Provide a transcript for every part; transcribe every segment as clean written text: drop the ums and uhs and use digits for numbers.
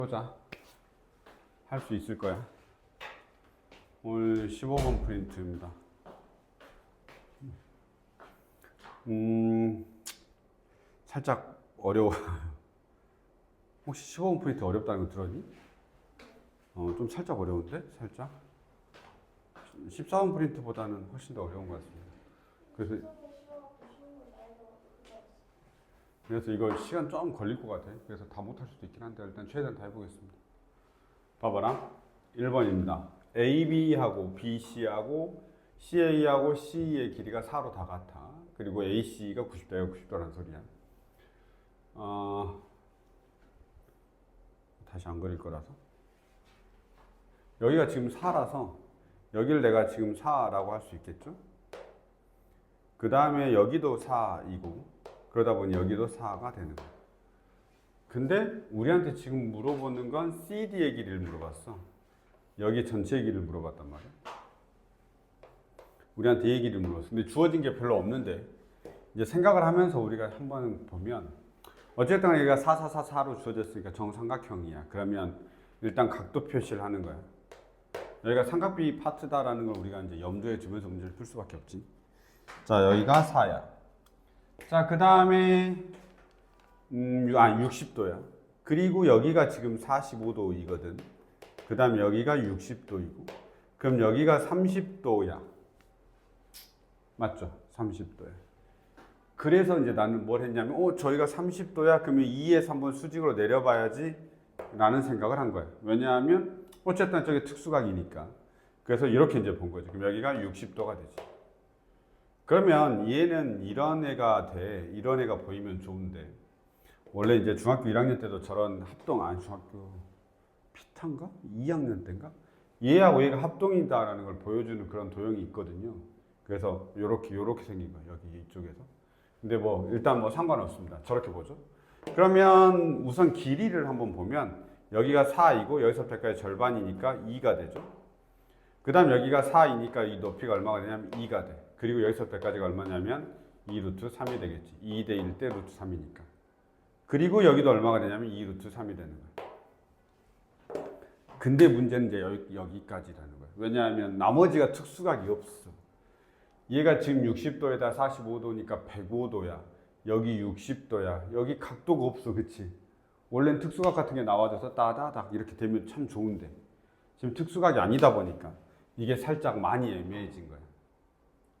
보자. 할 수 있을 거야. 오늘 15번 프린트입니다. 살짝 어려워. 혹시 15번 프린트 어렵다는 거 들었니? 좀 살짝 어려운데? 살짝? 14번 프린트보다는 훨씬 더 어려운 것 같습니다. 그래서 이거 시간 좀 걸릴 것 같아. 그래서 다 못할 수도 있긴 한데 일단 최대한 다 해보겠습니다. 봐봐라. 1번입니다. AB하고 BC하고 CA하고 CE의 길이가 4로 다 같아. 그리고 AC가 90도야, 90도라는 소리야. 다시 안 그릴 거라서. 여기가 지금 4라서 여기를 내가 지금 4라고 할 수 있겠죠? 그 다음에 여기도 4이고 그러다 보니 여기도 4가 되는 거야. 근데 우리한테 지금 물어보는 건 CD의 길이를 물어봤어. 여기 전체의 길이를 물어봤단 말이야. 우리한테 이 길이를 물어봤어. 근데 주어진 게 별로 없는데 이제 생각을 하면서 우리가 한번 보면 어쨌든 여기가 4, 4, 4, 4로 주어졌으니까 정삼각형이야. 그러면 일단 각도 표시를 하는 거야. 여기가 삼각비 파트다라는 걸 우리가 이제 염두에 두면서 문제를 풀 수밖에 없지. 자, 여기가 4야. 자, 그 다음에 60도야. 그리고 여기가 지금 45도이거든. 그 다음에 여기가 60도이고 그럼 여기가 30도야. 맞죠? 30도야. 그래서 이제 나는 뭘 했냐면 저희가 30도야? 그러면 2에서 한번 수직으로 내려봐야지 라는 생각을 한 거야. 왜냐하면 어쨌든 저게 특수각이니까. 그래서 이렇게 이제 본 거지. 그럼 여기가 60도가 되지. 그러면 얘는 이런 애가 돼. 이런 애가 보이면 좋은데 원래 이제 중학교 1학년 때도 저런 중학교 피탄가? 2학년 때인가? 얘하고 얘가 합동이다라는 걸 보여주는 그런 도형이 있거든요. 그래서 요렇게 생긴 거예요. 여기 이쪽에서. 근데 뭐 일단 뭐 상관없습니다. 저렇게 보죠. 그러면 우선 길이를 한번 보면 여기가 4이고 여기서부터 여기까지 절반이니까 2가 되죠. 그 다음 여기가 4이니까 이 높이가 얼마가 되냐면 2가 돼. 그리고 여기서부터 여기까지가 얼마냐면 2 루트 3이 되겠지. 2 대 1 대 루트 3이니까. 그리고 여기도 얼마가 되냐면 2 루트 3이 되는 거야. 근데 문제는 이제 여기까지라는 거야. 왜냐하면 나머지가 특수각이 없어. 얘가 지금 60도에다 45도니까 105도야. 여기 60도야. 여기 각도가 없어. 그치? 원래는 특수각 같은 게 나와줘서 따다닥 이렇게 되면 참 좋은데 지금 특수각이 아니다 보니까 이게 살짝 많이 애매해진 거야.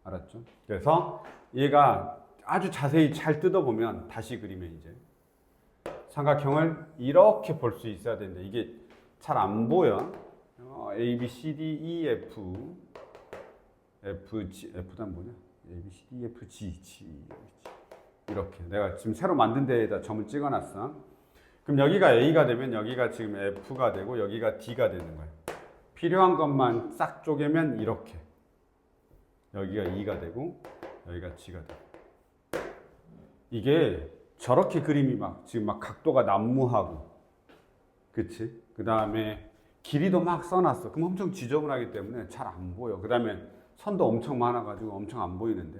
알았죠? 그래서 얘가 아주 자세히 잘 뜯어보면 다시 그리면 이제 삼각형을 이렇게 볼 수 있어야 되는데 이게 잘 안 보여. A, B, C, D, E, F F단 뭐냐? A, B, C, D, E, F, G 이렇게 내가 지금 새로 만든 데에다 점을 찍어놨어. 그럼 여기가 A가 되면 여기가 지금 F가 되고 여기가 D가 되는 거야. 필요한 것만 싹 쪼개면 이렇게 여기가 E가 되고 여기가 G가 되고 이게 저렇게 그림이 지금 각도가 난무하고 그치? 그 다음에 길이도 막 써놨어. 그럼 엄청 지저분하기 때문에 잘 안 보여. 그 다음에 선도 엄청 많아가지고 엄청 안 보이는데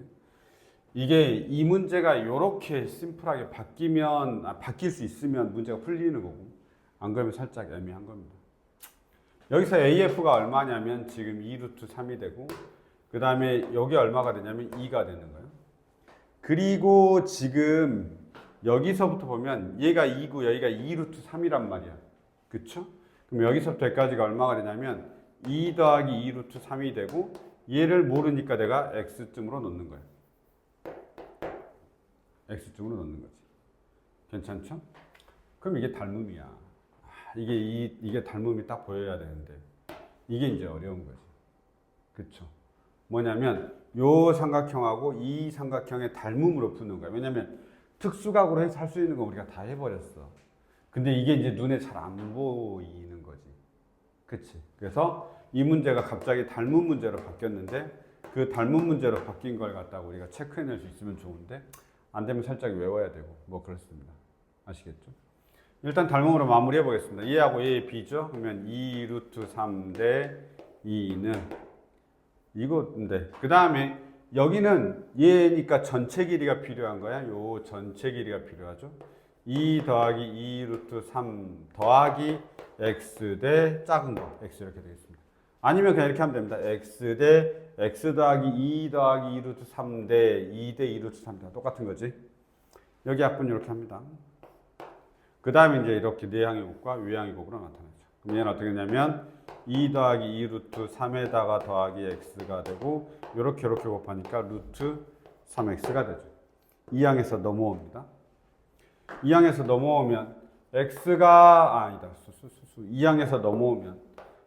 이게 이 문제가 이렇게 심플하게 바뀔 수 있으면 문제가 풀리는 거고 안 그러면 살짝 애매한 겁니다. 여기서 AF가 얼마냐면 지금 2 루트 3이 되고 그 다음에 여기 얼마가 되냐면 2가 되는 거예요. 그리고 지금 여기서부터 보면 얘가 2고 여기가 2 루트 3이란 말이야. 그쵸? 그럼 여기서부터 여기까지가 얼마가 되냐면 2 더하기 2 루트 3이 되고 얘를 모르니까 내가 x쯤으로 넣는 거야. x쯤으로 넣는 거지. 괜찮죠? 그럼 이게 닮음이야. 이게 닮음이 딱 보여야 되는데 이게 이제 어려운 거지. 그쵸? 뭐냐면 요 삼각형하고 이 삼각형의 닮음으로 푸는 거야. 왜냐면 특수각으로 해서 할 수 있는 거 우리가 다 해버렸어. 근데 이게 이제 눈에 잘 안 보이는 거지. 그치? 그래서 이 문제가 갑자기 닮은 문제로 바뀌었는데 그 닮은 문제로 바뀐 걸 갖다가 우리가 체크해낼 수 있으면 좋은데 안 되면 살짝 외워야 되고 뭐 그렇습니다. 아시겠죠? 일단 닮음으로 마무리해 보겠습니다. 얘하고 얘 B죠? 그러면 2 루트 3 대 2는 이거인데 그 다음에 여기는 얘니까 전체 길이가 필요한 거야. 요 전체 길이가 필요하죠. 2 더하기 2 루트 3 더하기 x 대 작은 거 x 이렇게 되겠습니다. 아니면 그냥 이렇게 하면 됩니다. x 대 x 더하기 2 더하기 2 루트 3 대 2 대 2 루트 3 대 똑같은 거지. 여기 약분 이렇게 합니다. 그 다음에 이제 이렇게 내항의 곱과 외항의 곱으로 나타나죠. 그럼 얘는 어떻게 되냐면 2 더하기 2 루트 3에다가 더하기 x가 되고 이렇게 곱하니까 루트 3x가 되죠. 2항에서 넘어옵니다. 2항에서 넘어오면 x가 아니다. 2항에서 넘어오면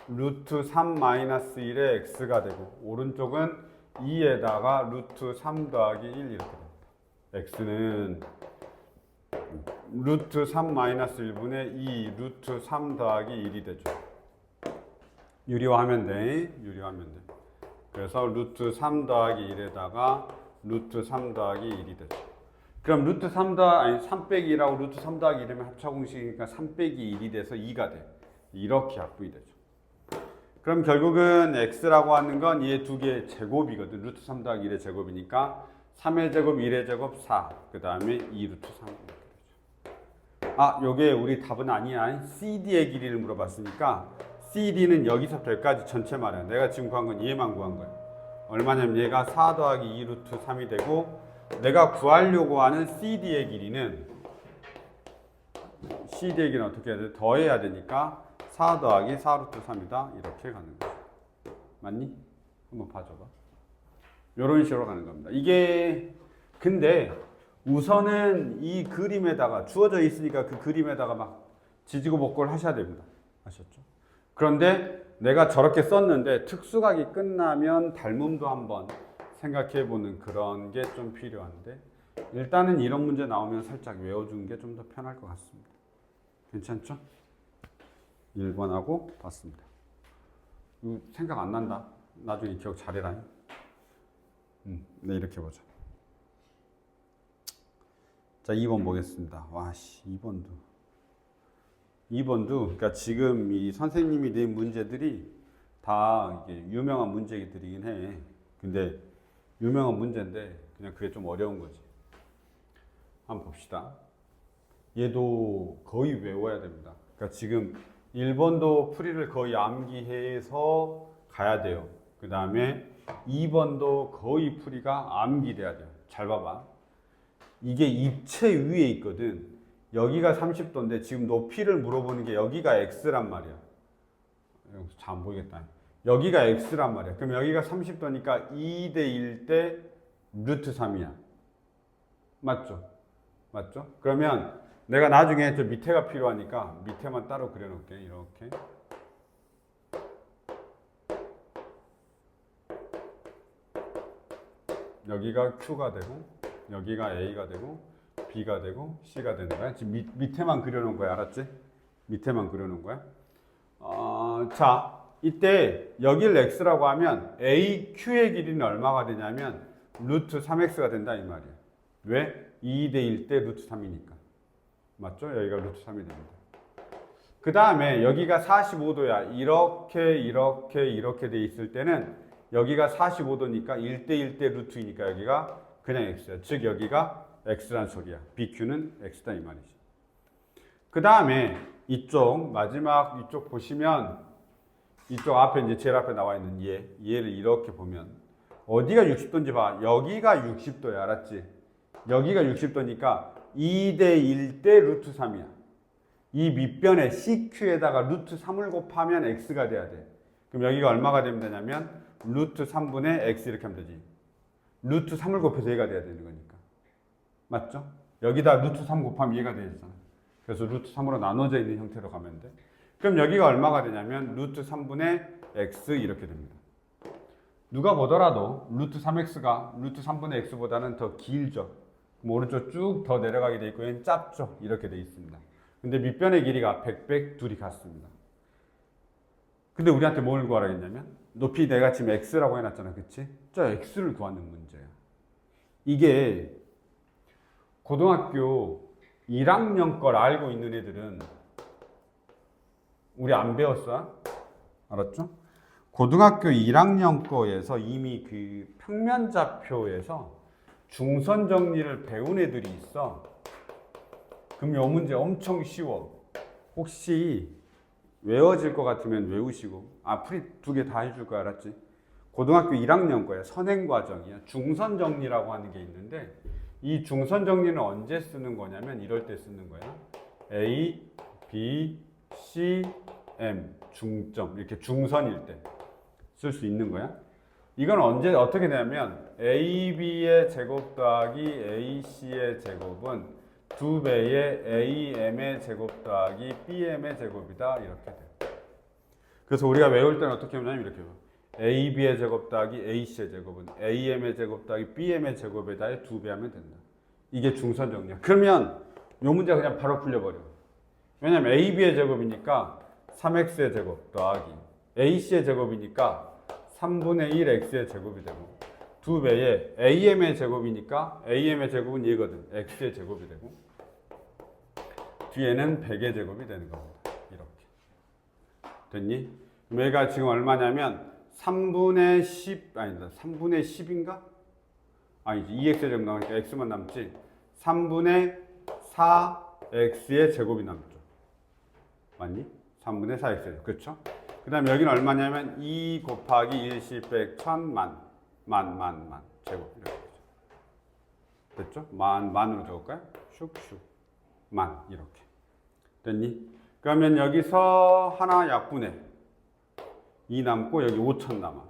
루트 3 마이너스 1에 x가 되고 오른쪽은 2에다가 루트 3 더하기 1 이렇게 됩니다. x는 루트 3 마이너스 1분의 2 루트 3 더하기 1이 되죠. 유리화하면 돼. 그래서 루트 3 더하기 1에다가 루트 3 더하기 1이 되죠. 그럼 루트 3 빼기 1하고 루트 3 더하기 1이면 합차공식이니까 3 빼기 1이 돼서 2가 돼. 이렇게 약분이 되죠. 그럼 결국은 x라고 하는 건 이 두 개의 제곱이거든. 루트 3 더하기 1의 제곱이니까 3의 제곱, 1의 제곱, 4. 그 다음에 2 루트 3 이렇게 되죠. 아, 요게 우리 답은 아니야. CD의 길이를 물어봤으니까 CD는 여기서부터 여기까지 전체 말이야. 내가 지금 구한 건 얘만 구한 거야. 얼마냐면 얘가 4 더하기 2 루트 3이 되고 내가 구하려고 하는 CD의 길이는 어떻게 해야 돼? 더해야 되니까 4 더하기 4 루트 3이다. 이렇게 가는 거야. 맞니? 한번 봐줘봐. 이런 식으로 가는 겁니다. 이게 근데 우선은 이 그림에다가 주어져 있으니까 그 그림에다가 막 지지고 볶고를 하셔야 됩니다. 아셨죠? 그런데 내가 저렇게 썼는데 특수각이 끝나면 닮음도 한번 생각해보는 그런 게 좀 필요한데 일단은 이런 문제 나오면 살짝 외워주는 게 좀 더 편할 것 같습니다. 괜찮죠? 1번하고 봤습니다. 생각 안 난다. 나중에 기억 잘해라. 네, 이렇게 보자. 자, 2번 보겠습니다. 와씨, 2번도 그러니까 지금 이 선생님이 낸 문제들이 다 이게 유명한 문제들이긴 해. 근데 유명한 문제인데 그냥 그게 좀 어려운 거지. 한번 봅시다. 얘도 거의 외워야 됩니다. 그러니까 지금 1번도 풀이를 거의 암기해서 가야 돼요. 그 다음에 2번도 거의 풀이가 암기돼야 돼요. 잘 봐봐. 이게 입체 위에 있거든. 여기가 30도인데 지금 높이를 물어보는 게 여기가 x란 말이야. 잘 안 보이겠다. 여기가 x란 말이야. 그럼 여기가 30도니까 2대 1 대 루트 3이야. 맞죠? 그러면 내가 나중에 저 밑에가 필요하니까 밑에만 따로 그려놓을게. 이렇게. 여기가 Q가 되고 여기가 A가 되고 B가 되고 C가 되는 거야. 지금 밑에만 그려놓은 거야. 알았지? 밑에만 그려놓은 거야. 자, 이때 여기를 X라고 하면 AQ의 길이는 얼마가 되냐면 루트 3X가 된다 이 말이야. 왜? 2대 1 대 루트 3이니까. 맞죠? 여기가 루트 3이 됩니다. 그 다음에 여기가 45도야. 이렇게 돼 있을 때는 여기가 45도니까 1대 1 대 루트이니까 여기가 그냥 X야. 즉 여기가 X란 소리야. BQ는 X다 이 말이지. 그 다음에 이쪽 마지막 이쪽 보시면 이쪽 앞에 이제 제일 앞에 나와 있는 얘를 이렇게 보면 어디가 60도인지 봐. 여기가 60도야. 알았지? 여기가 60도니까 2대 1 대 루트 3이야. 이 밑변에 CQ에다가 루트 3을 곱하면 X가 돼야 돼. 그럼 여기가 얼마가 되면 되냐면 루트 3분의 X 이렇게 하면 되지. 루트 3을 곱해서 얘가 돼야 되는 거니까. 맞죠? 여기다 루트 3 곱하면 얘가 되잖아. 그래서 루트 3으로 나눠져 있는 형태로 가면 돼. 그럼 여기가 얼마가 되냐면 루트 3분의 X 이렇게 됩니다. 누가 보더라도 루트 3X가 루트 3분의 X보다는 더 길죠. 그럼 오른쪽 쭉 더 내려가게 돼 있고 얘는 짧죠. 이렇게 돼 있습니다. 근데 밑변의 길이가 100 둘이 같습니다. 근데 우리한테 뭘 구하라 했냐면 높이 내가 지금 X라고 해놨잖아. 그치? 저 X를 구하는 문제야. 이게 고등학교 1학년 걸 알고 있는 애들은 우리 안 배웠어? 알았죠? 고등학교 1학년 거에서 이미 그 평면좌표에서 중선 정리를 배운 애들이 있어. 그럼 이 문제 엄청 쉬워. 혹시 외워질 것 같으면 외우시고 풀이 2개 다 해줄 거 알았지? 고등학교 1학년 거야. 선행과정이야. 중선정리라고 하는 게 있는데 이 중선정리는 언제 쓰는 거냐면 이럴 때 쓰는 거야. A, B, C, M 중점 이렇게 중선일 때 쓸 수 있는 거야. 이건 언제 어떻게 되냐면 AB의 제곱 더하기 AC의 제곱은 2배의 AM의 제곱 더하기 BM의 제곱이다 이렇게 돼. 그래서 우리가 외울 때는 어떻게 하냐면 이렇게 봐. AB의 제곱 더하기 AC의 제곱은 AM의 제곱 더하기 BM의 제곱에다 2배 하면 된다. 이게 중선 정리야. 그러면 이 문제 그냥 바로 풀려버려. 왜냐면 AB의 제곱이니까 3x의 제곱 더하기 AC의 제곱이니까 3분의 1x의 제곱이 되고 2배의 AM의 제곱이니까 AM의 제곱은 얘거든. x의 제곱이 되고 뒤에는 100의 제곱이 되는 겁니다. 이렇게. 됐니? 그럼 얘가 지금 얼마냐면 3분의 10, 아니다. 3분의 10인가? 아니지. 2x의 제곱 나오니까 x만 남지. 3분의 4x의 제곱이 남죠. 맞니? 3분의 4x의 제곱. 그렇죠? 그 다음에 여기는 얼마냐면 2 곱하기 1, 10, 100, 1000, 만 제곱 이렇게 되죠. 됐죠? 만으로 적을까요? 슉슉 만 이렇게 됐니? 그러면 여기서 하나 약분해 2 남고 여기 5000 남아.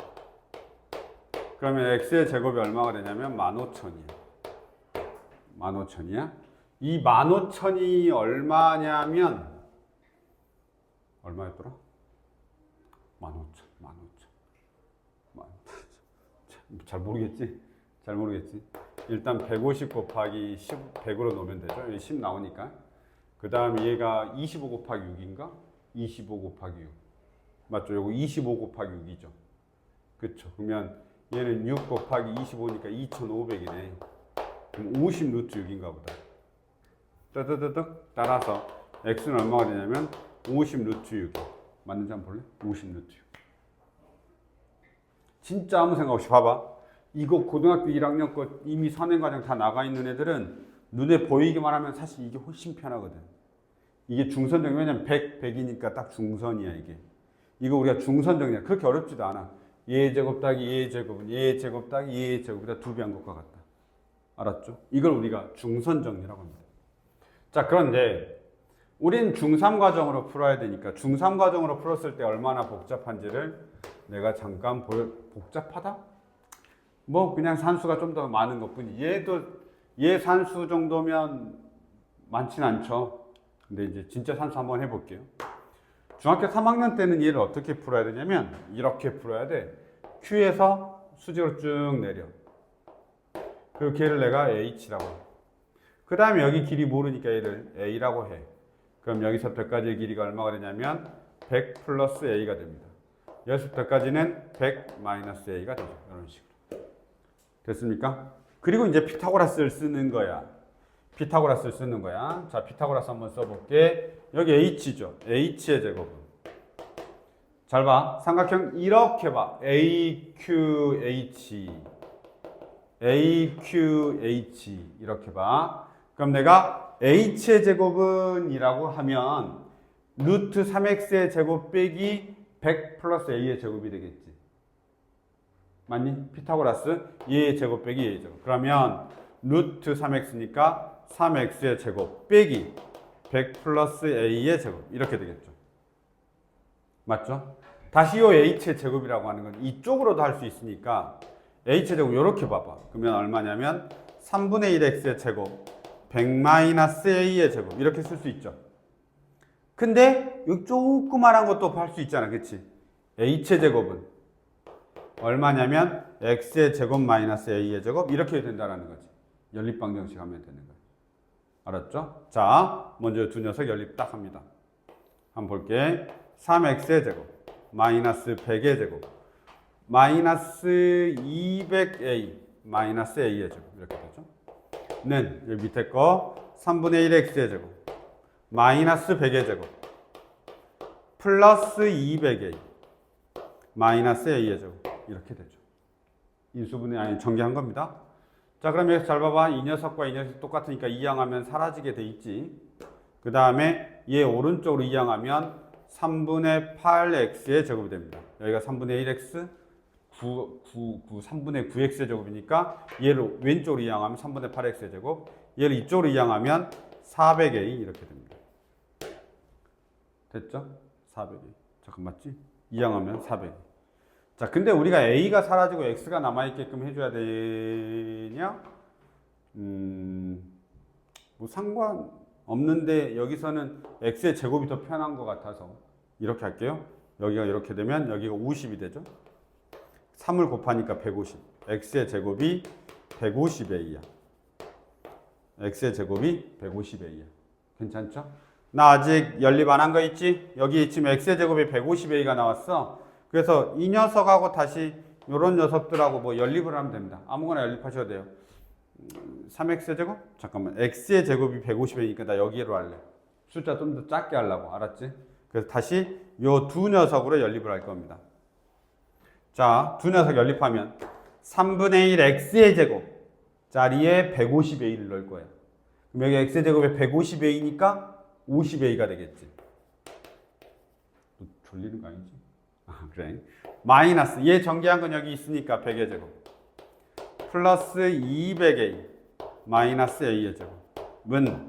그러면 x의 제곱이 얼마가 되냐면 15000이야. 15000이야. 이 15000이 얼마냐면 얼마였더라? 15,000. 잘 모르겠지. 일단 150 곱하기 10, 100으로 놓으면 되죠. 여기 10 나오니까. 그 다음에 얘가 25 곱하기 6인가? 25 곱하기 6. 맞죠? 요거 25 곱하기 6이죠. 그쵸? 그러면 얘는 6 곱하기 25니까 2500이네. 그럼 50 루트 6인가 보다. 뜨뜨뜨득 따라서 x는 얼마가 되냐면 50 루트 6. 맞는지 한번 볼래? 50 루트 6. 진짜 아무 생각 없이 봐봐. 이거 고등학교 1학년 거 이미 선행과정 다 나가 있는 애들은 눈에 보이기만 하면 사실 이게 훨씬 편하거든. 이게 중선정리. 왜냐면 100이니까 딱 중선이야 이게. 이거 우리가 중선정리야. 그렇게 어렵지도 않아. 얘의 제곱 더하기 얘의 제곱은 얘의 제곱 더하기 얘의 제곱보다 2배 한 것과 같다. 알았죠? 이걸 우리가 중선정리라고 합니다. 자, 그런데 우린 중3 과정으로 풀어야 되니까 중3 과정으로 풀었을 때 얼마나 복잡한지를 내가 잠깐 복잡하다? 뭐 그냥 산수가 좀 더 많은 것뿐이. 얘 산수 정도면 많진 않죠. 근데 이제 진짜 산수 한번 해볼게요. 중학교 3학년 때는 얘를 어떻게 풀어야 되냐면 이렇게 풀어야 돼. Q에서 수직으로 쭉 내려. 그리고 걔를 내가 H라고 해. 그 다음에 여기 길이 모르니까 얘를 A라고 해. 그럼 여기서부터까지의 길이가 얼마가 되냐면 100 플러스 A가 됩니다. 여기서부터까지는 100 마이너스 A가 되죠. 이런 식으로. 됐습니까? 그리고 이제 피타고라스를 쓰는 거야. 자, 피타고라스 한번 써볼게. 여기 H죠. H의 제곱은. 잘 봐. 삼각형 이렇게 봐. AQH. 이렇게 봐. 그럼 내가 H의 제곱은 이라고 하면 루트 3x의 제곱 빼기 100 플러스 a의 제곱이 되겠지. 맞니? 피타고라스 얘의 제곱 빼기 얘의 제곱. 그러면 루트 3x니까 3x의 제곱 빼기 100 플러스 a의 제곱 이렇게 되겠죠. 맞죠? 다시 요 h의 제곱이라고 하는 건 이쪽으로도 할 수 있으니까 h의 제곱 이렇게 봐봐. 그러면 얼마냐면 3분의 1x의 제곱 100-a의 제곱 이렇게 쓸 수 있죠. 근데 여기 조그만한 것도 할 수 있잖아. 그치? h의 제곱은 얼마냐면 x의 제곱 마이너스 a의 제곱 이렇게 된다는 거지. 연립방정식 하면 되는 거야. 알았죠? 자, 먼저 두 녀석 연립 딱 합니다. 한번 볼게. 3x의 제곱 마이너스 100의 제곱 마이너스 200a 마이너스 a의 제곱 이렇게 되죠. 는 여기 밑에 거 3분의 1x의 제곱 마이너스 100의 제곱 플러스 200a 마이너스 a의 제곱 이렇게 되죠. 인수분해 아니 전개한 겁니다. 자, 그럼 여기서 잘 봐봐. 이 녀석과 이 녀석이 똑같으니까 이항하면 사라지게 돼 있지. 그 다음에 얘 오른쪽으로 이항하면 3분의 8x의 제곱이 됩니다. 여기가 3분의 1x, 3분의 9x의 제곱이니까 얘를 왼쪽으로 이항하면 3분의 8x의 제곱, 얘를 이쪽으로 이항하면 400a 이렇게 됩니다. 됐죠? 400a. 잠깐 맞지? 이항하면 400a. 자, 근데 우리가 a가 사라지고 x가 남아있게끔 해줘야 되냐? 뭐 상관없는데 여기서는 x의 제곱이 더 편한 것 같아서 이렇게 할게요. 여기가 이렇게 되면 여기가 50이 되죠. 3을 곱하니까 150. x의 제곱이 150a야. x의 제곱이 150a야. 괜찮죠? 나 아직 연립 안 한 거 있지? 여기 지금 x의 제곱이 150a가 나왔어. 그래서 이 녀석하고 다시 이런 녀석들하고 뭐 연립을 하면 됩니다. 아무거나 연립하셔도 돼요. 3x의 제곱? 잠깐만. x의 제곱이 150이니까 나 여기로 할래. 숫자 좀 더 작게 하려고. 알았지? 그래서 다시 요 두 녀석으로 연립을 할 겁니다. 자, 두 녀석 연립하면 3분의 1 x의 제곱 자리에 150a를 넣을 거예요. 그럼 여기 x의 제곱에 150a니까 50a가 되겠지. 너 졸리는 거 아니지? 아, 그래. 마이너스 얘 전개한 건 여기 있으니까 100의 제곱 플러스 200a 마이너스 a의 제곱은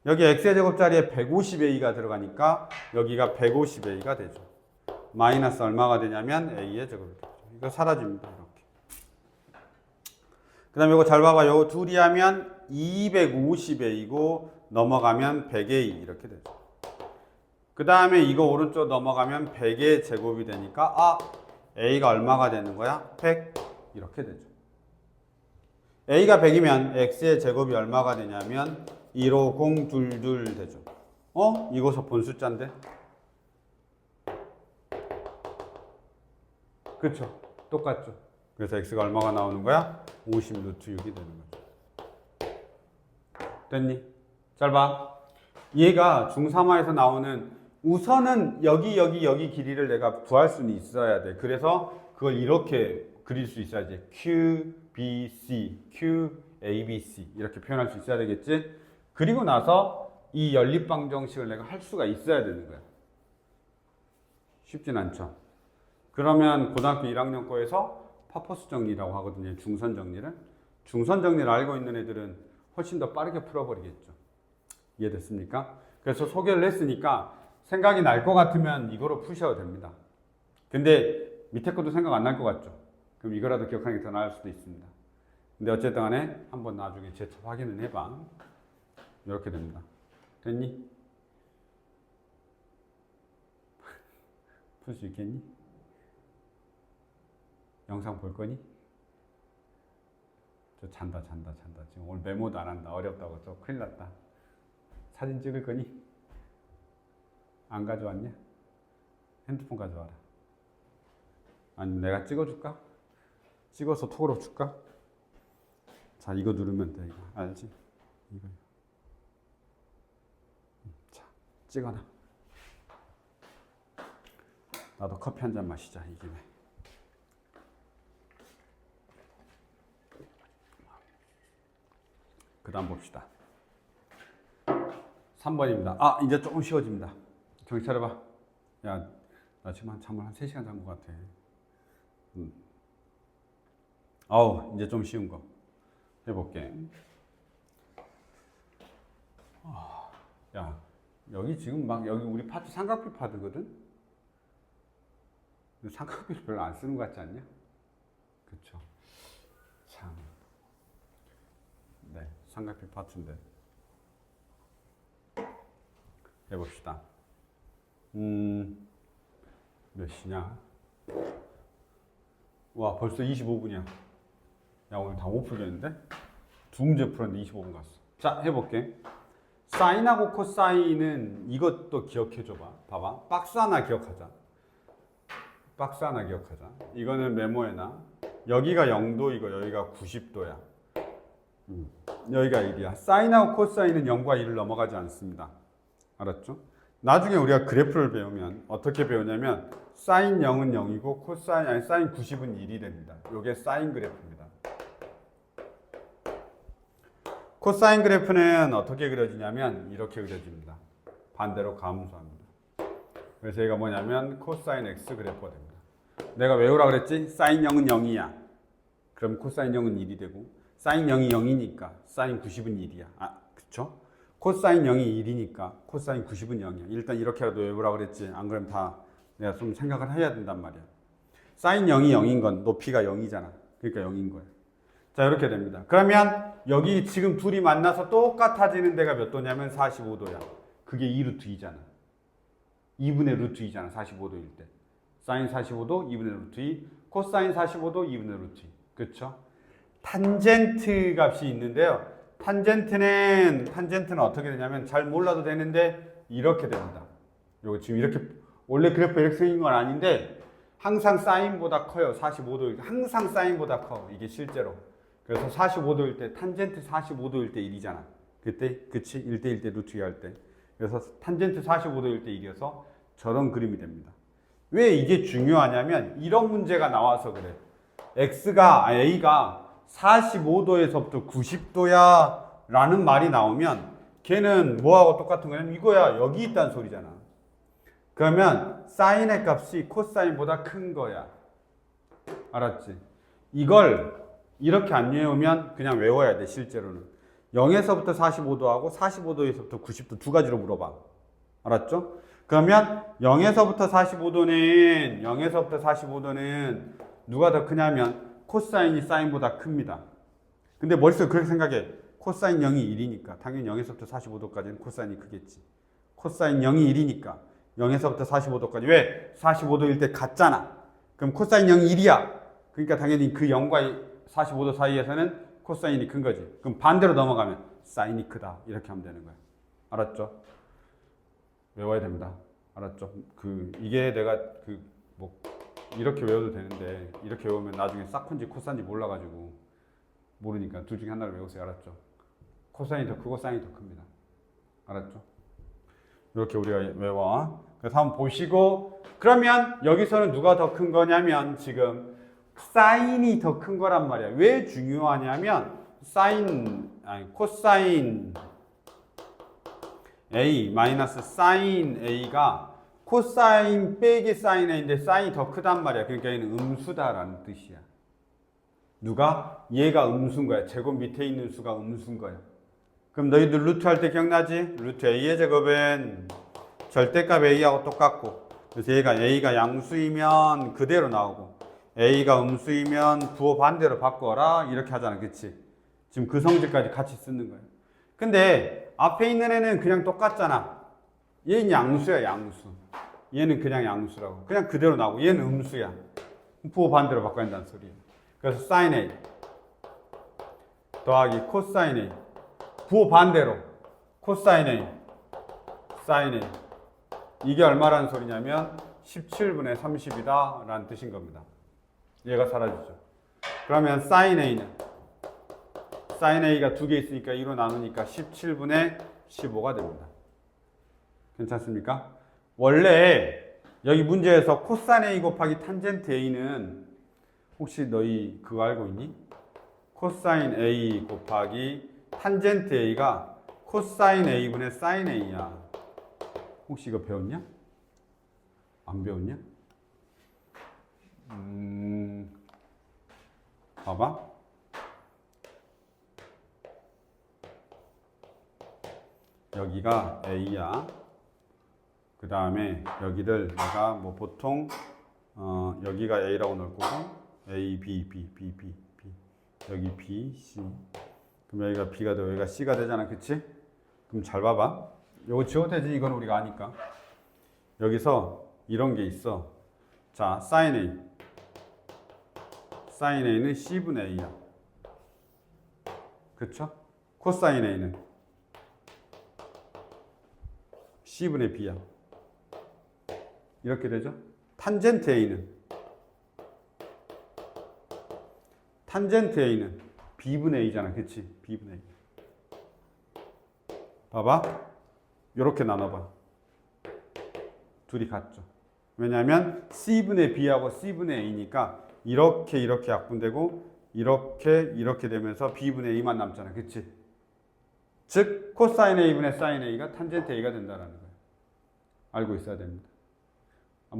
여기 x의 제곱 자리에 150a가 들어가니까 여기가 150a가 되죠. 마이너스 얼마가 되냐면 a의 제곱이 되죠. 이거 사라집니다. 이렇게. 그 다음에 이거 잘 봐봐. 요 둘이 하면 250a이고 넘어가면 100a 이렇게 되죠. 그 다음에 이거 오른쪽 넘어가면 100의 제곱이 되니까 a가 얼마가 되는 거야? 100 이렇게 되죠. a가 100이면 x의 제곱이 얼마가 되냐면 15022 되죠. 이거서 본 숫자인데? 그렇죠. 똑같죠. 그래서 x가 얼마가 나오는 거야? 50루트 6이 되는 거죠. 됐니? 잘 봐. 얘가 중3화에서 나오는 우선은 여기 길이를 내가 구할 수는 있어야 돼. 그래서 그걸 이렇게 그릴 수 있어야지. Q, B, C, Q, A, B, C 이렇게 표현할 수 있어야 되겠지. 그리고 나서 이 연립방정식을 내가 할 수가 있어야 되는 거야. 쉽진 않죠. 그러면 고등학교 1학년 거에서 파퍼스 정리라고 하거든요. 중선 정리를. 중선 정리를 알고 있는 애들은 훨씬 더 빠르게 풀어버리겠죠. 이해됐습니까? 그래서 소개를 했으니까 생각이 날 것 같으면 이거로 푸셔도 됩니다. 근데 밑에 것도 생각 안 날 것 같죠? 그럼 이거라도 기억하는 게 더 나을 수도 있습니다. 근데 어쨌든 간에 한번 나중에 재차 확인은 해봐. 이렇게 됩니다. 됐니? 풀 수 있겠니? 영상 볼 거니? 저 잔다. 지금 오늘 메모도 안 한다. 어렵다고 또 큰일 났다. 사진 찍을 거니? 안 가져왔냐? 핸드폰 가져와라. 아니면 내가 찍어줄까? 찍어서 톡으로 줄까? 자, 이거 누르면 돼. 이거 알지? 이거. 자, 찍어놔. 나도 커피 한 잔 마시자, 이 김에. 그 다음 봅시다. 3번입니다. 이제 조금 쉬워집니다. 정신 차려봐. 야, 나 지금 잠을 한 3시간 잔 것 같아. 이제 좀 쉬운 거 해볼게. 야, 여기 지금 막 여기 우리 파트 삼각비 파트거든? 삼각비를 별로 안 쓰는 것 같지 않냐? 그쵸. 참. 네, 삼각비 파트인데. 해봅시다. 몇 시냐? 와, 벌써 25분이야. 야, 오늘 다 못 풀겠는데? 두 문제 풀었는데 25분 갔어. 자, 해볼게. 사인하고 코사인은 이것도 기억해줘봐. 봐봐. 박스 하나 기억하자. 이거는 메모해놔. 여기가 0도이고 여기가 90도야. 여기가 1이야. 사인하고 코사인은 0과 1을 넘어가지 않습니다. 알았죠? 나중에 우리가 그래프를 배우면 어떻게 배우냐면 사인 0은 0이고 사인 90은 1이 됩니다. 이게 사인 그래프입니다. 코사인 그래프는 어떻게 그려지냐면 이렇게 그려집니다. 반대로 감소합니다. 그래서 얘가 뭐냐면 코사인 x 그래프가 됩니다. 내가 외우라 그랬지? 사인 0은 0이야. 그럼 코사인 0은 1이 되고 사인 0이 0이니까 사인 90은 1이야. 아, 그쵸? 코사인 0이 1이니까 코사인 90은 0이야. 일단 이렇게라도 외우라 그랬지. 안 그러면 다 내가 좀 생각을 해야 된단 말이야. 사인 0이 0인 건 높이가 0이잖아. 그러니까 0인 거야. 자, 이렇게 됩니다. 그러면 여기 지금 둘이 만나서 똑같아지는 데가 몇 도냐면 45도야. 그게 2루트 2잖아. 2분의 루트 2잖아. 45도일 때. 사인 45도 2분의 루트 2, 코사인 45도 2분의 루트 2. 그렇죠? 탄젠트 값이 있는데요. 탄젠트는 어떻게 되냐면 잘 몰라도 되는데 이렇게 됩니다. 요거 지금 이렇게 원래 그래프 이렇게 생긴 건 아닌데 항상 사인보다 커요. 45도일 때 항상 사인보다 커. 이게 실제로. 그래서 45도일 때 탄젠트 45도일 때 1이잖아. 그때 그치? 1대 1대 루트 2 할 때. 그래서 탄젠트 45도일 때 1이어서 저런 그림이 됩니다. 왜 이게 중요하냐면 이런 문제가 나와서 그래. A가 45도에서부터 90도야 라는 말이 나오면 걔는 뭐하고 똑같은 거냐면 이거야. 여기 있다는 소리잖아. 그러면 사인의 값이 코사인보다 큰 거야. 알았지? 이걸 이렇게 안 외우면 그냥 외워야 돼. 실제로는 0에서부터 45도하고 45도에서부터 90도 두 가지로 물어봐. 알았죠? 그러면 0에서부터 45도는 누가 더 크냐면 코사인이 사인보다 큽니다. 근데 머릿속에 그렇게 생각해. 코사인 0이 1이니까 당연히 0에서부터 45도까지는 코사인이 크겠지. 코사인 0이 1이니까 0에서부터 45도까지. 왜? 45도일 때 같잖아. 그럼 코사인 0이 1이야. 그러니까 당연히 그 0과 45도 사이에서는 코사인이 큰 거지. 그럼 반대로 넘어가면 사인이 크다. 이렇게 하면 되는 거야. 알았죠? 외워야 됩니다. 알았죠? 이게 내가 이렇게 외워도 되는데 이렇게 외우면 나중에 사콘지 코사인지 몰라가지고 모르니까 둘 중에 하나를 외우세요. 알았죠? 코사인이 더 크고 사인이 더 큽니다. 알았죠? 이렇게 우리가 외워. 그래서 한번 보시고 그러면 여기서는 누가 더 큰 거냐면 지금 사인이 더 큰 거란 말이야. 왜 중요하냐면 코사인 A 마이너스 사인 A가 코사인 빼기 사인 A인데 사인이 더 크단 말이야. 그러니까 얘는 음수다라는 뜻이야. 누가? 얘가 음수인 거야. 제곱 밑에 있는 수가 음수인 거야. 그럼 너희들 루트 할 때 기억나지? 루트 A의 제곱은 절대값 A하고 똑같고 그래서 A가 양수이면 그대로 나오고 A가 음수이면 부호 반대로 바꿔라 이렇게 하잖아. 그치? 지금 그 성질까지 같이 쓰는 거야. 근데 앞에 있는 애는 그냥 똑같잖아. 얘는 양수야. 양수. 얘는 그냥 양수라고. 그냥 그대로 나오고 얘는 음수야. 부호 반대로 바꿔야 한다는 소리야. 그래서 sin A 더하기 코사인 A 부호 반대로 코사인 A sin A 이게 얼마라는 소리냐면 17분의 30이다 라는 뜻인 겁니다. 얘가 사라지죠. 그러면 sin A가 두 개 있으니까 2로 나누니까 17분의 15가 됩니다. 괜찮습니까? 원래 여기 문제에서 코사인 A 곱하기 탄젠트 A는 혹시 너희 그거 알고 있니? 코사인 A 곱하기 탄젠트 A가 코사인 A분의 사인 A야. 혹시 이거 배웠냐? 안 배웠냐? 봐봐. 여기가 A야. 그 다음에 여기를 내가 뭐 보통 여기가 A라고 넣을 거고 A, B, B, B, B, B 여기 B, C 그럼 여기가 B가 되고 여기가 C가 되잖아. 그치? 그럼 잘 봐봐. 요거 지워도 되지. 이건 우리가 아니까. 여기서 이런 게 있어. 자, sin A sin A는 C분의 A야. 그쵸? 코사인 A는 C분의 B야. 이렇게 되죠? 탄젠트 A는 B분의 A잖아. 그치? B분의 A. 봐봐. 이렇게 나눠봐. 둘이 같죠. 왜냐하면 C분의 B하고 C분의 A니까 이렇게 약분되고 이렇게 되면서 B분의 A만 남잖아. 그치? 즉 코사인 A분의 사인 A가 탄젠트 A가 된다는 거예요. 알고 있어야 됩니다.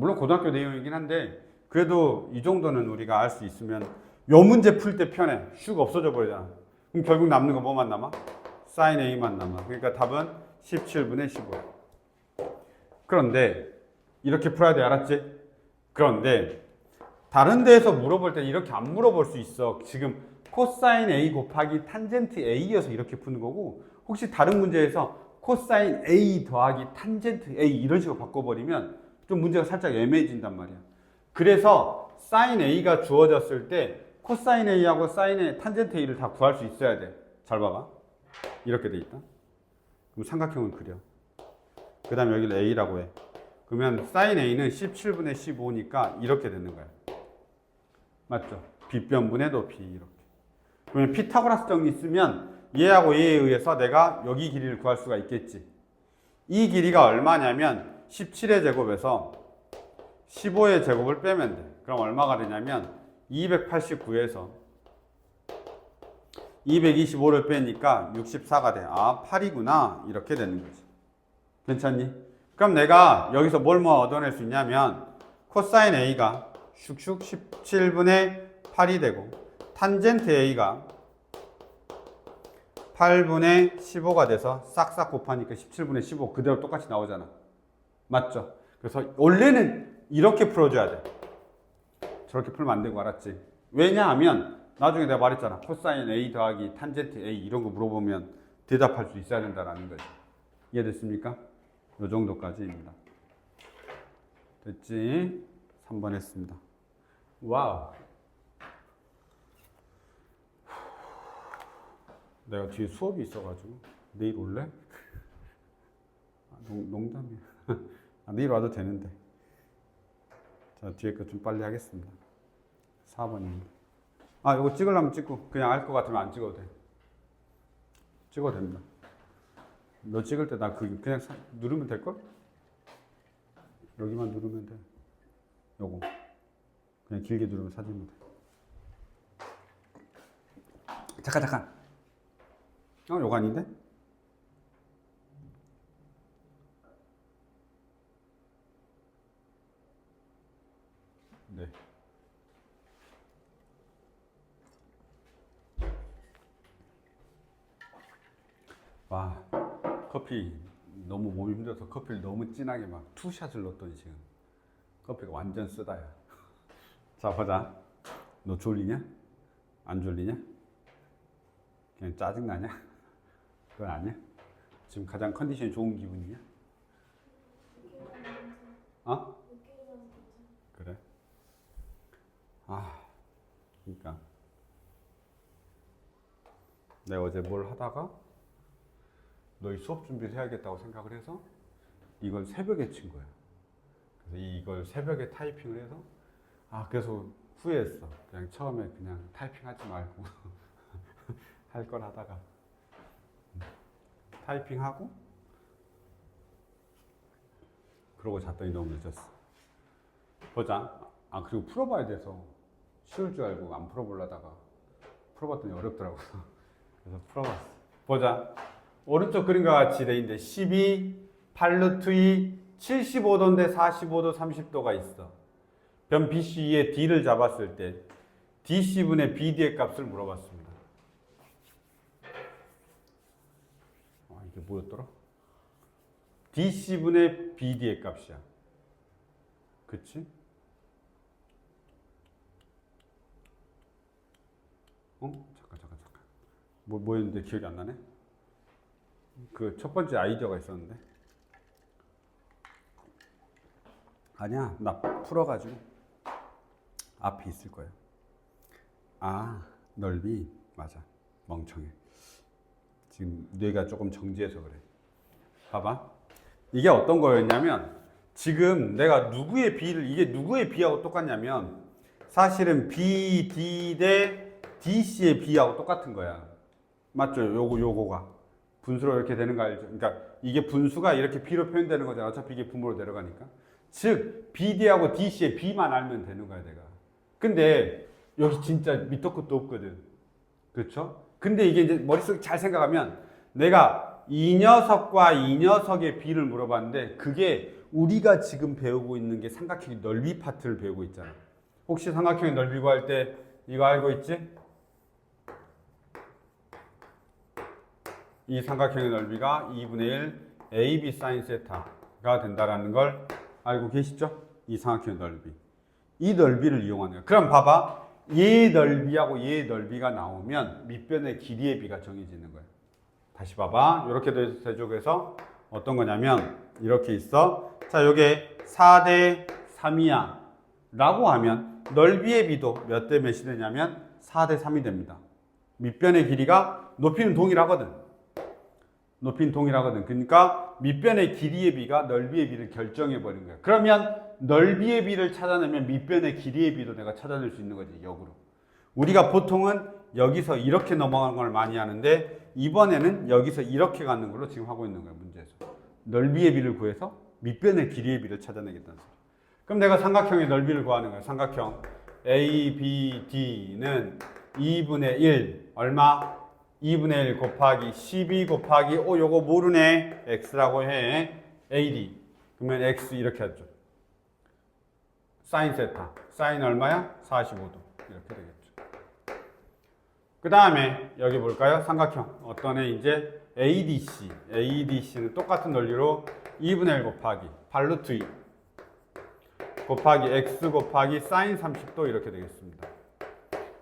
물론 고등학교 내용이긴 한데 그래도 이 정도는 우리가 알 수 있으면 요 문제 풀 때 편해. 슉 없어져 버리잖아. 그럼 결국 남는 거 뭐만 남아? sin A만 남아. 그러니까 답은 17분의 15야. 그런데 이렇게 풀어야 돼. 알았지? 그런데 다른 데에서 물어볼 때 이렇게 안 물어볼 수 있어. 지금 코사인 A 곱하기 탄젠트 A여서 이렇게 푸는 거고 혹시 다른 문제에서 코사인 A 더하기 탄젠트 A 이런 식으로 바꿔버리면 좀 문제가 살짝 애매해진단 말이야. 그래서 sin A가 주어졌을 때 코사인 A하고 사인 A, 탄젠트 A를 다 구할 수 있어야 돼. 잘 봐봐. 이렇게 돼 있다. 그럼 삼각형을 그려. 그 다음에 여기를 A라고 해. 그러면 sin A는 17분의 15니까 이렇게 되는 거야. 맞죠? 빗변분의 높이 이렇게. 그러면 피타고라스 정리 쓰면 얘하고 얘에 의해서 내가 여기 길이를 구할 수가 있겠지. 이 길이가 얼마냐면 17의 제곱에서 15의 제곱을 빼면 돼. 그럼 얼마가 되냐면 289에서 225를 빼니까 64가 돼. 아, 8이구나. 이렇게 되는 거지. 괜찮니? 그럼 내가 여기서 뭘 얻어낼 수 있냐면 코사인 A가 슉슉 17분의 8이 되고 탄젠트 A가 8분의 15가 돼서 싹싹 곱하니까 17분의 15 그대로 똑같이 나오잖아. 맞죠? 그래서 원래는 이렇게 풀어줘야 돼. 저렇게 풀면 안 되고 알았지? 왜냐하면 나중에 내가 말했잖아. 코사인 A 더하기 탄젠트 A 이런 거 물어보면 대답할 수 있어야 된다라는 거지. 이해됐습니까? 이 정도까지입니다. 됐지? 3번 했습니다. 와우. 내가 뒤에 수업이 있어가지고 내일 올래? 농담이야. 내일 와도 되는데. 자, 뒤에 거 좀 빨리 하겠습니다. 4번입니다. 아, 이거 찍으려면 찍고 그냥 알 것 같으면 안 찍어도 돼. 찍어도 됩니다. 너 찍을 때 나 그냥 누르면 될걸? 여기만 누르면 돼. 요거 그냥 길게 누르면 사진이 돼. 잠깐. 요거 아닌데? 네. 와, 커피 너무 몸이 힘들어서 커피를 너무 진하게 막 투샷을 넣었더니 지금 커피가 완전 쓰다야. 자, 보자. 너 졸리냐? 안 졸리냐? 그냥 짜증나냐? 그건 아니야? 지금 가장 컨디션이 좋은 기분이냐? 어? 그래? 아, 그러니까 내가 어제 뭘 하다가 너희 수업 준비를 해야겠다고 생각을 해서 이걸 새벽에 친 거야. 그래서 이걸 새벽에 타이핑을 해서 그래서 후회했어. 그냥 처음에 그냥 타이핑하지 말고 할 걸 하다가 타이핑하고 그러고 잤더니 너무 늦었어. 보자. 그리고 풀어봐야 돼서 쉬울 줄 알고 안 풀어보려다가 풀어봤더니 어렵더라고. 그래서 풀어봤어. 보자. 오른쪽 그림과 같이 돼 있는데 12, 8루트 2, 75도인데 45도, 30도가 있어. 변 BC의 D를 잡았을 때 DC분의 BD의 값을 물어봤습니다. 이게 뭐였더라? DC분의 BD의 값이야. 그치? 잠깐. 뭐였는데 기억이 안 나네? 그 첫 번째 아이디어가 있었는데. 아니야, 나 풀어가지고 앞이 있을 거야. 넓이 맞아. 멍청해. 지금 뇌가 조금 정지해서 그래. 봐봐. 이게 어떤 거였냐면 지금 내가 누구의 B를 이게 누구의 B하고 똑같냐면 사실은 BD 대 DC의 B하고 똑같은 거야. 맞죠? 요거가 분수로 이렇게 되는 거 알죠? 그러니까 이게 분수가 이렇게 B로 표현되는 거잖아. 어차피 이게 분모로 내려가니까. 즉 BD하고 DC의 B만 알면 되는 거야, 내가. 근데 여기 진짜 밑도 끝도 없거든. 그렇죠? 근데 이게 이제 머릿속에 잘 생각하면 내가 이 녀석과 이 녀석의 B를 물어봤는데 그게 우리가 지금 배우고 있는 게 삼각형의 넓이 파트를 배우고 있잖아. 혹시 삼각형의 넓이 구할 때 이거 알고 있지? 이 삼각형의 넓이가 2분의 1 AB sin 세타가 된다라는 걸 알고 계시죠? 이 삼각형의 넓이. 이 넓이를 이용하는 거야. 그럼 봐봐. 얘 넓이하고 얘 넓이가 나오면 밑변의 길이의 비가 정해지는 거야. 다시 봐봐. 이렇게 대조해서 어떤 거냐면 이렇게 있어. 자, 요게 4대 3이야 라고 하면 넓이의 비도 몇 대 몇이 되냐면 4대 3이 됩니다. 밑변의 길이가 높이는 동일하거든. 높이는 동일하거든. 그러니까 밑변의 길이의 비가 넓이의 비를 결정해 버린 거야. 그러면 넓이의 비를 찾아내면 밑변의 길이의 비도 내가 찾아낼 수 있는 거지, 역으로. 우리가 보통은 여기서 이렇게 넘어가는 걸 많이 하는데 이번에는 여기서 이렇게 가는 걸로 지금 하고 있는 거야, 문제에서. 넓이의 비를 구해서 밑변의 길이의 비를 찾아내겠다는 소리. 그럼 내가 삼각형의 넓이를 구하는 거야. 삼각형 ABD는 2분의 1 얼마? 2분의 1 곱하기 12 곱하기 요거 모르네. X라고 해. AD. 그러면 X 이렇게 하죠. 사인 세타. 사인 얼마야? 45도. 이렇게 되겠죠. 그 다음에 여기 볼까요? 삼각형. 어떤 애 이제 ADC. ADC는 똑같은 논리로 2분의 1 곱하기 8루트 2 곱하기 X 곱하기 사인 30도 이렇게 되겠습니다.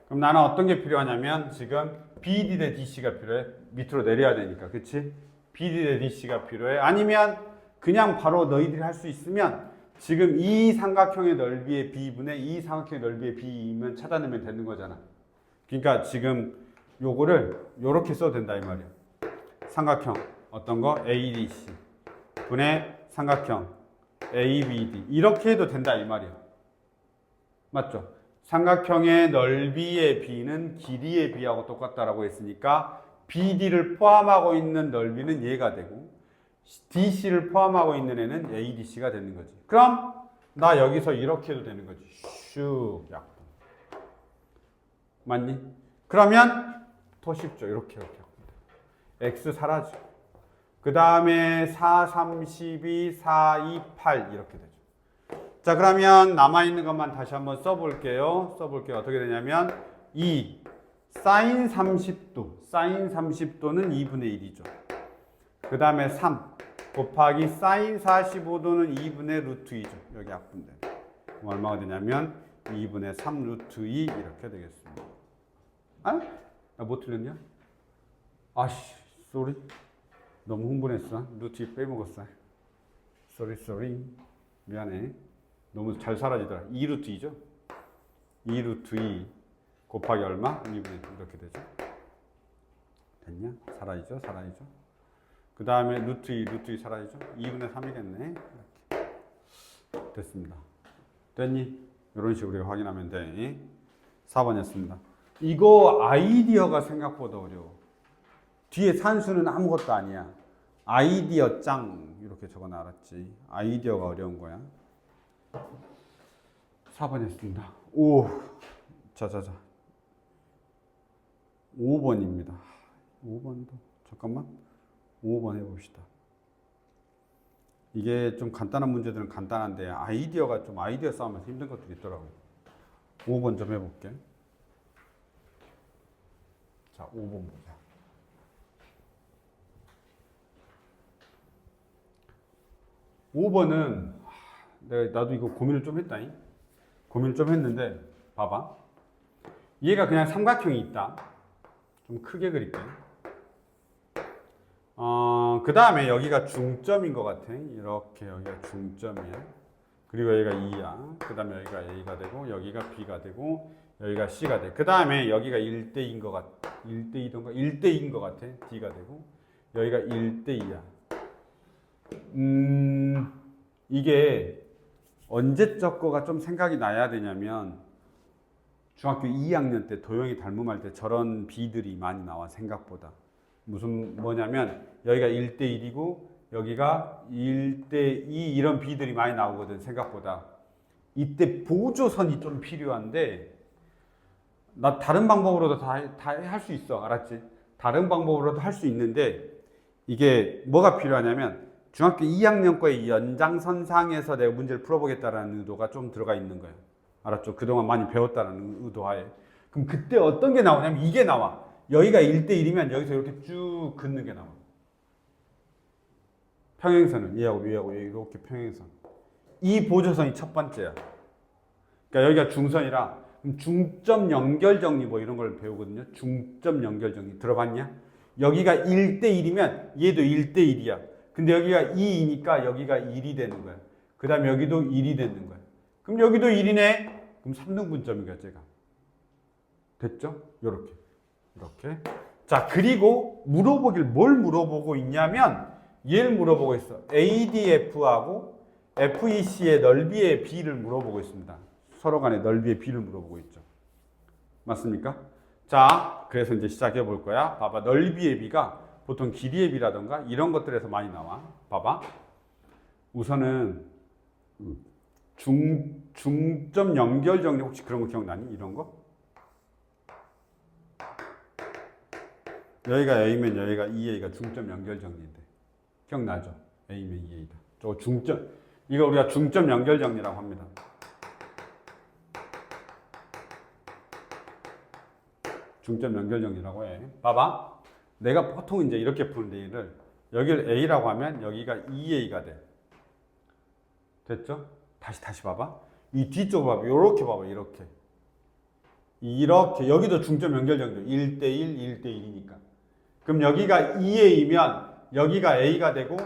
그럼 나는 어떤 게 필요하냐면 지금 BD 대 DC가 필요해. 밑으로 내려야 되니까. 그치? BD 대 DC가 필요해. 아니면 그냥 바로 너희들이 할 수 있으면 지금 이 삼각형의 넓이의 B분의 이 삼각형의 넓이의 B면 찾아내면 되는 거잖아. 그러니까 지금 요거를 요렇게 써도 된다 이 말이야. 삼각형 어떤 거? ADC 분의 삼각형 ABD 이렇게 해도 된다 이 말이야. 맞죠? 삼각형의 넓이의 B는 길이의 B하고 똑같다라고 했으니까 BD를 포함하고 있는 넓이는 얘가 되고 DC를 포함하고 있는 애는 ADC가 되는 거지. 그럼 나 여기서 이렇게 해도 되는 거지. 슉 약분. 맞니? 그러면 더 쉽죠. 이렇게 약분. X 사라져. 그 다음에 4, 32, 4, 2, 8 이렇게 되죠. 자, 그러면 남아있는 것만 다시 한번 써볼게요. 어떻게 되냐면 2 사인 30도 사인 30도는 2분의 1이죠. 그 다음에 3 곱하기 사인 45도는 2분의 루트 2죠. 여기 약분돼. 그럼 얼마가 되냐면 2분의 3 루트 2 이렇게 되겠습니다. 아? 나 뭐 틀렸냐? 아씨, 쏘리. 너무 흥분했어. 루트 2 빼먹었어. 쏘리. 미안해. 너무 잘 사라지더라. 2 루트 2죠? 2 루트 2 곱하기 얼마? 2분의 1 이렇게 되죠. 됐냐? 사라지죠? 그 다음에 루트 2 사라지죠? 2분의 3이겠네. 이렇게. 됐습니다. 됐니? 이런 식으로 우리가 확인하면 돼. 4번이었습니다. 이거 아이디어가 생각보다 어려워. 뒤에 산수는 아무것도 아니야. 아이디어 짱 이렇게 적어놔. 알았지? 아이디어가 어려운 거야. 4번 했습니다. 오, 자자자. 5번입니다. 5번도 잠깐만. 5번 해봅시다. 이게 좀 간단한 문제들은 간단한데 아이디어가 좀 아이디어 싸움에서 힘든 것들이 있더라고. 5번 좀 해볼게. 자, 5번 보자. (5번은) 나도 이거 고민을 좀 했다잉. 고민을 좀 했는데 봐봐. 얘가 그냥 삼각형이 있다. 좀 크게 그릴게. 그 다음에 여기가 중점인 것 같아. 이렇게 여기가 중점이야. 그리고 여기가 2야. 그 다음에 여기가 A가 되고 여기가 B가 되고 여기가 C가 돼. 그 다음에 여기가 1대2인 것 같아. 1대2던가? 1대2인 것 같아. D가 되고 여기가 1대2야. 이게 언제적 거가 좀 생각이 나야 되냐면 중학교 2학년 때 도형이 닮음할 때 저런 비들이 많이 나와. 생각보다. 뭐냐면 여기가 1대1이고 여기가 1대2 이런 비들이 많이 나오거든. 생각보다. 이때 보조선이 좀 필요한데 나 다른 방법으로도 다 할 수 있어. 알았지? 다른 방법으로도 할 수 있는데 이게 뭐가 필요하냐면 중학교 2학년 거의 연장선상에서 내가 문제를 풀어보겠다라는 의도가 좀 들어가 있는 거예요. 알았죠? 그동안 많이 배웠다는 의도하에. 그럼 그때 어떤 게 나오냐면 이게 나와. 여기가 1대1이면 여기서 이렇게 쭉 긋는 게 나와. 평행선은 얘하고 얘하고 이렇게 평행선. 이 보조선이 첫 번째야. 그러니까 여기가 중선이라 중점 연결 정리 뭐 이런 걸 배우거든요. 중점 연결 정리 들어봤냐? 여기가 1대1이면 얘도 1대1이야. 근데 여기가 2이니까 여기가 1이 되는 거야. 그 다음에 여기도 1이 되는 거야. 그럼 여기도 1이네? 그럼 3등분점이가 제가. 됐죠? 요렇게. 이렇게. 자, 그리고 뭘 물어보고 있냐면 얘를 물어보고 있어. ADF하고 FEC의 넓이의 비를 물어보고 있습니다. 서로 간의 넓이의 비를 물어보고 있죠. 맞습니까? 자, 그래서 이제 시작해 볼 거야. 봐봐. 넓이의 비가 보통 길이의 비라던가 이런 것들에서 많이 나와. 봐봐. 우선은 중점 연결 정리 혹시 그런 거 기억나니? 이런 거? 여기가 A면 여기가 2A가 중점 연결 정리인데. 기억나죠? A면 2A다. 저거 중점, 이거 우리가 중점 연결 정리라고 합니다. 중점 연결 정리라고 해. 봐봐. 내가 보통 이제 이렇게 푸는데 얘를 여기를 A라고 하면 여기가 2A가 돼. 됐죠? 다시 봐봐. 이 뒤쪽 봐봐. 요렇게 봐봐. 이렇게 여기도 중점 연결 정리 1대1, 1대1이니까. 그럼 여기가 2A면 여기가 A가 되고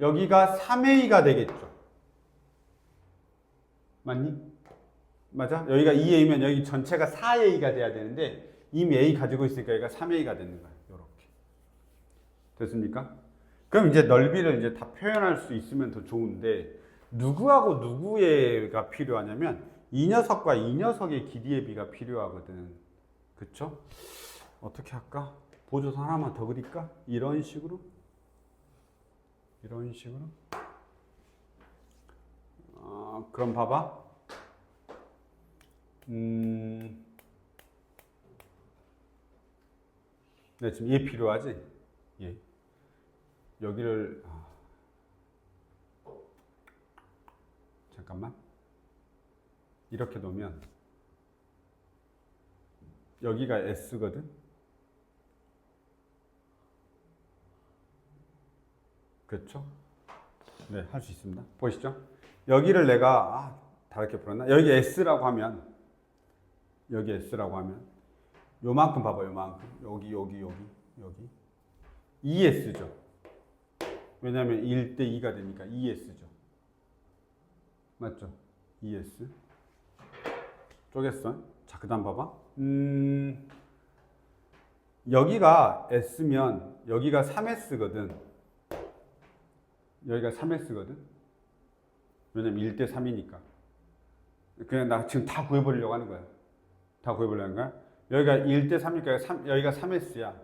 여기가 3A가 되겠죠. 맞니? 맞아? 여기가 2A면 여기 전체가 4A가 돼야 되는데 이미 A 가지고 있으니까 여기가 3A가 되는 거야. 요렇게. 됐습니까? 그럼 이제 넓이를 이제 다 표현할 수 있으면 더 좋은데 누구하고 누구가 필요하냐면 이 녀석과 이 녀석의 길이의 비가 필요하거든. 그쵸? 어떻게 할까? 보조선 하나만 더 그릴까? 이런 식으로? 그럼 봐봐. 네, 지금 얘 필요하지? 얘. 여기를, 잠깐만. 이렇게 놓으면, 여기가 S거든? 그렇죠? 네, 할 수 있습니다. 보시죠. 여기를 내가, 다르게 풀었나? 여기 S라고 하면, 요만큼 봐봐, 요만큼. 여기. 2S죠. 왜냐면 1대2가 되니까 2S죠. 맞죠? 2S. 쪼갰어. 자, 그 다음 봐봐. 여기가 S면 여기가 3S거든. 왜냐면 1대3이니까. 그냥 나 지금 다 구해버리려고 하는 거야. 여기가 1대3이니까 여기가 3S야.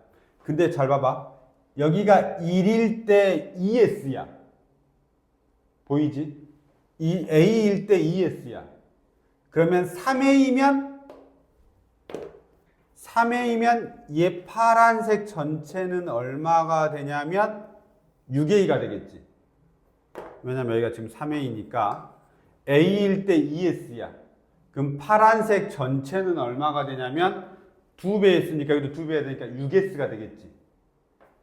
근데 잘 봐봐. 여기가 1일 때 2S야. 보이지? A일 때 2S야. 그러면 3A면 얘 파란색 전체는 얼마가 되냐면 6A가 되겠지. 왜냐면 여기가 지금 3A니까 A일 때 2S야. 그럼 파란색 전체는 얼마가 되냐면 2배 했으니까 여기도 2배 해야 되니까 6S가 되겠지.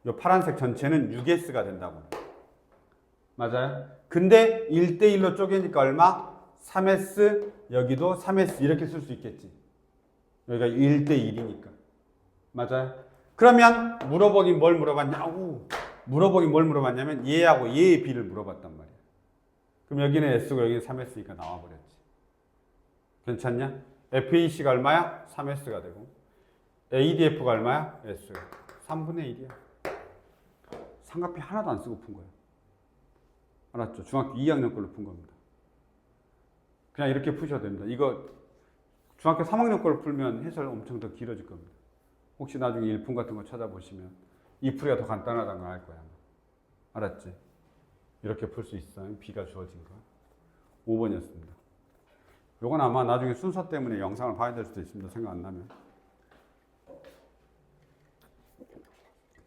이 파란색 전체는 6S가 된다고. 맞아요? 근데 1대1로 쪼개니까 얼마? 3S, 여기도 3S 이렇게 쓸 수 있겠지. 여기가 1대1이니까. 맞아요? 그러면 물어보긴 뭘 물어봤냐면 얘하고 얘의 비를 물어봤단 말이야. 그럼 여기는 S고 여기는 3S니까 나와버렸지. 괜찮냐? FEC가 얼마야? 3S가 되고 ADF가 얼마야? S가 3분의 1이야. 삼각비 하나도 안 쓰고 푼 거야. 알았죠? 중학교 2학년 걸로 푼 겁니다. 그냥 이렇게 푸셔도 됩니다. 이거 중학교 3학년 걸로 풀면 해설 엄청 더 길어질 겁니다. 혹시 나중에 일품 같은 거 찾아보시면 이 풀이가 더 간단하다는 걸 알 거야. 알았지? 이렇게 풀 수 있어. B가 주어진 거. 5번이었습니다. 요건 아마 나중에 순서 때문에 영상을 봐야 될 수도 있습니다. 생각 안 나면.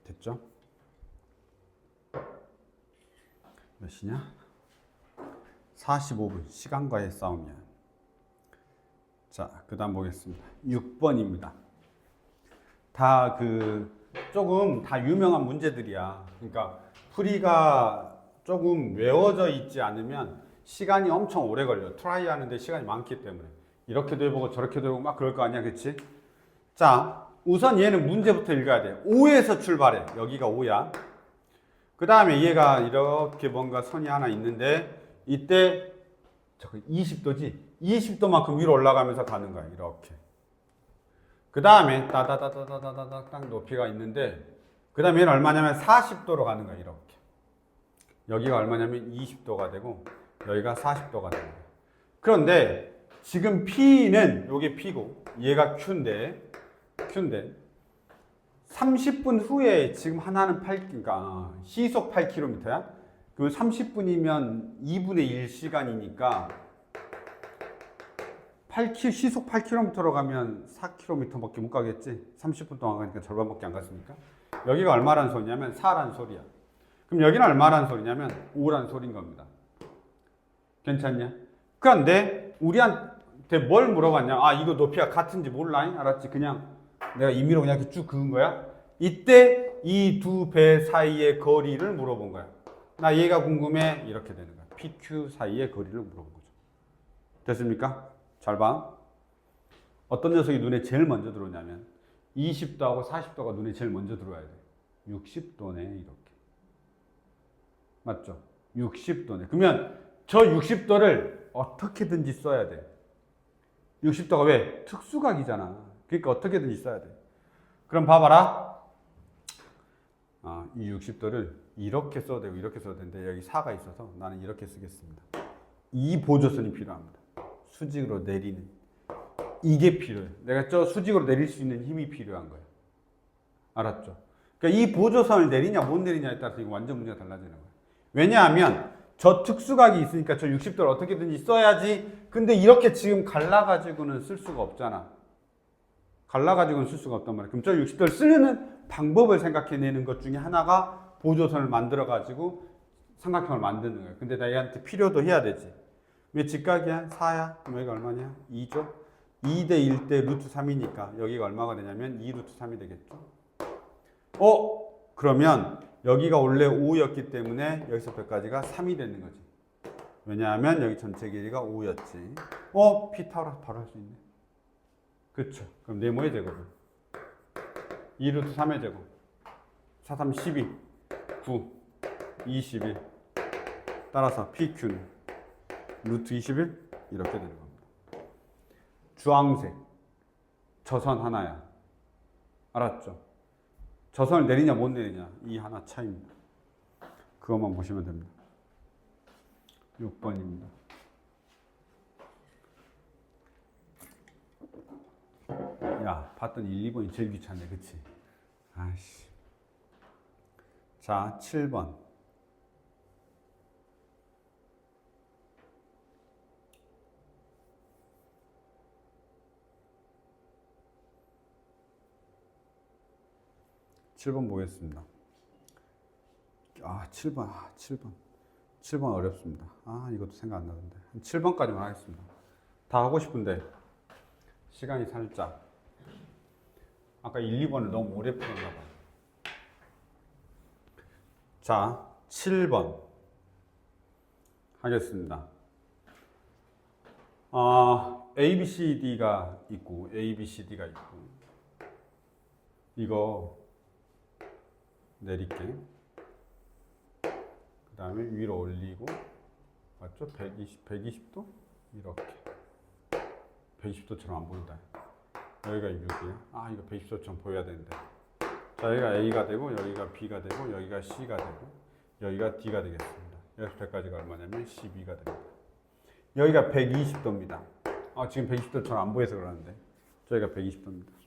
됐죠? 몇 시냐? 45분. 시간과의 싸움이야. 자, 그 다음 보겠습니다. 6번입니다. 다 조금 다 유명한 문제들이야. 그러니까 풀이가 조금 외워져 있지 않으면 시간이 엄청 오래 걸려. 트라이 하는데 시간이 많기 때문에. 이렇게도 해보고 저렇게도 해보고 막 그럴 거 아니야. 그치? 자, 우선 얘는 문제부터 읽어야 돼. 5에서 출발해. 여기가 5야. 그 다음에 얘가 이렇게 뭔가 선이 하나 있는데 이때 저거 20도지? 20도만큼 위로 올라가면서 가는 거야. 이렇게. 그 다음에 따다다다다다닥 높이가 있는데 그 다음에 얘는 얼마냐면 40도로 가는 거야. 이렇게. 여기가 얼마냐면 20도가 되고 여기가 40도가 되는 거야. 그런데 지금 P는 요게 P고 얘가 Q인데 30분 후에 지금 하나는 그러니까 시속 8km야. 그럼 30분이면 2분의 1시간이니까 시속 8km로 가면 4km밖에 못 가겠지. 30분 동안 가니까 절반밖에 안 갔으니까. 여기가 얼마란 소리냐면 4란 소리야. 그럼 여기는 얼마란 소리냐면 5란 소리인 겁니다. 괜찮냐? 그런데 우리한테 뭘 물어봤냐? 아, 이거 높이가 같은지 몰라? 알았지? 그냥 내가 임의로 그냥 이렇게 쭉 그은 거야. 이때 이 두 배 사이의 거리를 물어본 거야. 나 얘가 궁금해. 이렇게 되는 거야. PQ 사이의 거리를 물어본 거죠. 됐습니까? 잘 봐. 어떤 녀석이 눈에 제일 먼저 들어오냐면 20도하고 40도가 눈에 제일 먼저 들어와야 돼. 60도네. 이렇게. 맞죠? 60도네. 그러면 저 60도를 어떻게든지 써야 돼. 60도가 왜? 특수각이잖아. 그러니까 어떻게든지 써야 돼. 그럼 봐봐라. 이 60도를 이렇게 써도 되고 이렇게 써도 되는데 여기 4가 있어서 나는 이렇게 쓰겠습니다. 이 보조선이 필요합니다. 수직으로 내리는. 이게 필요해. 내가 저 수직으로 내릴 수 있는 힘이 필요한 거야. 알았죠? 그러니까 이 보조선을 내리냐 못 내리냐에 따라서 이거 완전 문제가 달라지는 거야. 왜냐하면 저 특수각이 있으니까 저 60도를 어떻게든지 써야지. 근데 이렇게 지금 갈라가지고는 쓸 수가 없잖아. 갈라가지고는 쓸 수가 없단 말이야. 그럼 저 60도를 쓰는 방법을 생각해내는 것 중에 하나가 보조선을 만들어가지고 삼각형을 만드는 거야. 근데 나 얘한테 필요도 해야 되지. 왜 직각이야? 4야? 그럼 여기가 얼마냐? 2죠? 2대 1대 루트 3이니까 여기가 얼마가 되냐면 2 루트 3이 되겠죠? 그러면 여기가 원래 5였기 때문에 여기서 여기까지가 3이 되는 거지. 왜냐하면 여기 전체 길이가 5였지. 피타고라스 바로 할 수 있네. 그쵸? 그럼 네모의 제곱은 2 루트 3의 제곱 4, 3, 12 9, 21 따라서 PQ는 루트 21 이렇게 되는 겁니다. 주황색 저선 하나야. 알았죠? 저선을 내리냐 못 내리냐 이 하나 차이입니다. 그것만 보시면 됩니다. 6번입니다. 야, 봤더니 1, 2번이 제일 귀찮네. 그치? 아이씨. 자, 7번. 보겠습니다. 7번 어렵습니다. 이것도 생각 안 나던데. 7번까지만 하겠습니다. 다 하고 싶은데 시간이 살짝. 아까 1, 2번을 너무 오래 풀었나 봐요. 자, 7번 하겠습니다. A, B, C, D가 있고 A, B, C, D가 있고 이거 내릴게. 그 다음에 위로 올리고 맞죠? 120도? 이렇게 120도처럼 안 보인다. 여기가 6이야. 이거 120도처럼 보여야 되는데. 자, 여기가 A가 되고 여기가 B가 되고 여기가 C가 되고 여기가 D가 되겠습니다. 여기서 100까지가 얼마냐면 12가 됩니다. 여기가 120도입니다. 지금 120도처럼 안 보여서 그러는데 저희가 120도입니다.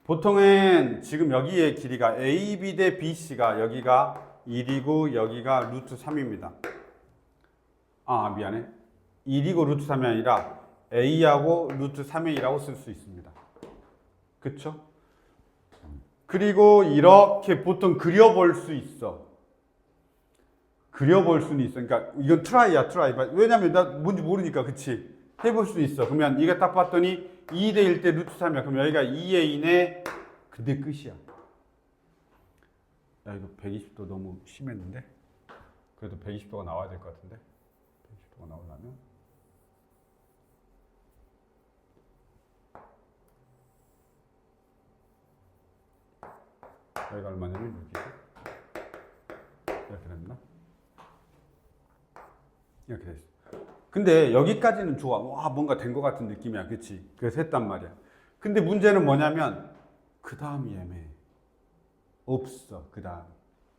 보통은 지금 여기의 길이가 AB 대 BC가 여기가 1이고 여기가 루트 3입니다. 미안해. 1이고 루트 3이 아니라 A하고 루트 3의 2라고 쓸 수 있습니다. 그쵸? 그리고 이렇게 보통 그려볼 수 있어. 그려볼 수는 있어. 그러니까 이건 트라이야, 트라이. 왜냐면 나 뭔지 모르니까, 그치? 해볼 수 있어. 그러면 이거 딱 봤더니 2대 1 대 루트 3이야. 그럼 여기가 2의 2네. 근데 끝이야. 야, 이거 120도 너무 심했는데? 그래도 120도가 나와야 될 것 같은데? 120도가 나오려면? 여기가 얼마냐면 여기 이렇게 됐나? 이렇게 됐어. 근데 여기까지는 좋아. 와, 뭔가 된 것 같은 느낌이야. 그치? 그래서 했단 말이야. 근데 문제는 뭐냐면 그 다음이 애매해. 없어. 그 다음.